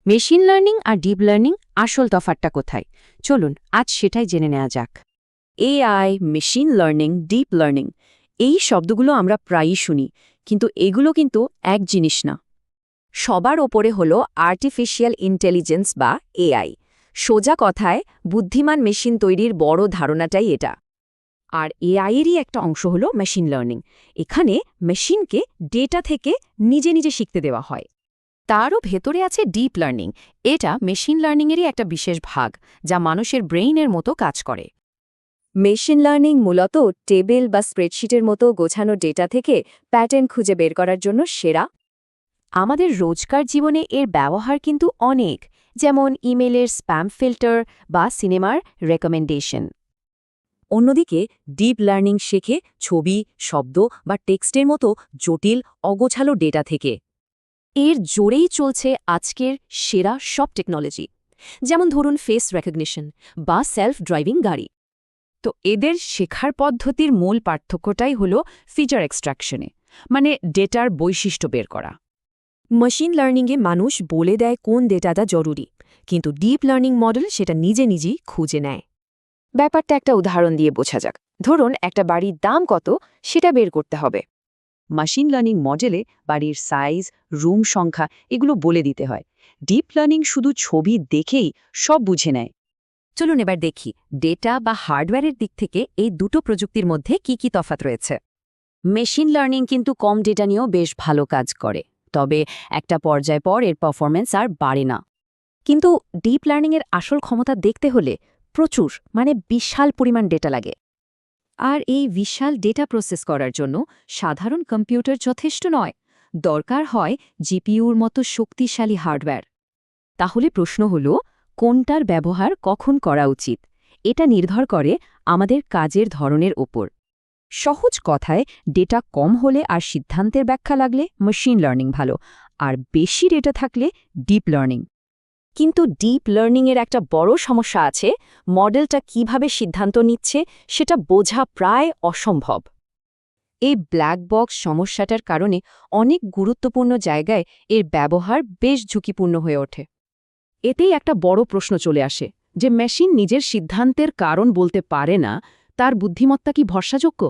Machine learning আর deep learning আসল তফাৎটা কোথায়? চলুন আজ সেটাই জেনে নেওয়া যাক। AI, machine learning, deep learning এই শব্দগুলো আমরা প্রায়ই শুনি, কিন্তু এগুলো কিন্তু এক জিনিস না। সবার ওপরে হলো আর্টিফিশিয়াল ইন্টেলিজেন্স বা এআই। সোজা কথায় বুদ্ধিমান মেশিন তৈরির বড় ধারণাটাই এটা। আর এআইয়েরই একটা অংশ হলো মেশিন লার্নিং। এখানে মেশিনকে ডেটা থেকে নিজে নিজে শিখতে দেওয়া হয়। তারও ভেতরে আছে ডিপ লার্নিং। এটা মেশিন লার্নিংয়েরই একটা বিশেষ ভাগ, যা মানুষের ব্রেইনের মতো কাজ করে। মেশিন লার্নিং মূলত টেবিল বা স্প্রেডশিটের মতো গোছানো ডেটা থেকে প্যাটার্ন খুঁজে বের করার জন্য সেরা। আমাদের রোজকার জীবনে এর ব্যবহার কিন্তু অনেক, যেমন ইমেলের স্প্যাম ফিল্টার বা সিনেমার রেকমেন্ডেশন। অন্যদিকে ডিপ লার্নিং শেখে ছবি, শব্দ বা টেক্সটের মতো জটিল অগোছালো ডেটা থেকে। এর জোরেই চলছে আজকের সেরা সব টেকনোলজি, যেমন ধরুন ফেস রেকগনিশন বা সেলফ ড্রাইভিং গাড়ি। তো এদের শেখার পদ্ধতির মূল পার্থক্যটাই হল ফিচার এক্সট্রাকশনে, মানে ডেটার বৈশিষ্ট্য বের করা। মেশিন লার্নিংয়ে মানুষ বলে দেয় কোন ডেটাটা জরুরি, কিন্তু ডিপ লার্নিং মডেল সেটা নিজে নিজেই খুঁজে নেয়। ব্যাপারটা একটা উদাহরণ দিয়ে বোঝা যাক। ধরুন একটা বাড়ির দাম কত সেটা বের করতে হবে। মেশিন লার্নিং মডেলে বাড়ির সাইজ, রুম সংখ্যা এগুলো বলে দিতে হয়। ডিপ লার্নিং শুধু ছবি দেখেই সব বুঝে নেয়। চলুন এবার দেখি ডেটা বা হার্ডওয়্যারের দিক থেকে এই দুটো প্রযুক্তির মধ্যে কি কি তফাৎ রয়েছে। মেশিন লার্নিং কিন্তু কম ডেটা নিয়েও বেশ ভালো কাজ করে, তবে একটা পর্যায় পর এর পারফরম্যান্স আর বাড়ে না। কিন্তু ডিপ লার্নিংয়ের আসল ক্ষমতা দেখতে হলে প্রচুর, মানে বিশাল পরিমাণ ডেটা লাগে। আর এই বিশাল ডেটা প্রসেস করার জন্য সাধারণ কম্পিউটার যথেষ্ট নয়, দরকার হয় জিপিইউর মতো শক্তিশালী হার্ডওয়্যার। তাহলে প্রশ্ন হল, কোনটার ব্যবহার কখন করা উচিত? এটা নির্ভর করে আমাদের কাজের ধরনের ওপর। সহজ কথায়, ডেটা কম হলে আর সিদ্ধান্তের ব্যাখ্যা লাগলে মেশিন লার্নিং ভালো, আর বেশি ডেটা থাকলে ডিপ লার্নিং। কিন্তু ডিপ লার্নিংয়ের একটা বড় সমস্যা আছে, মডেলটা কিভাবে সিদ্ধান্ত নিচ্ছে সেটা বোঝা প্রায় অসম্ভব। এই ব্ল্যাক বক্স সমস্যাটার কারণে অনেক গুরুত্বপূর্ণ জায়গায় এর ব্যবহার বেশ ঝুঁকিপূর্ণ হয়ে ওঠে। এতেই একটা বড় প্রশ্ন চলে আসে যে মেশিন নিজের সিদ্ধান্তের কারণ বলতে পারে না, তার বুদ্ধিমত্তা কি ভরসাযোগ্য?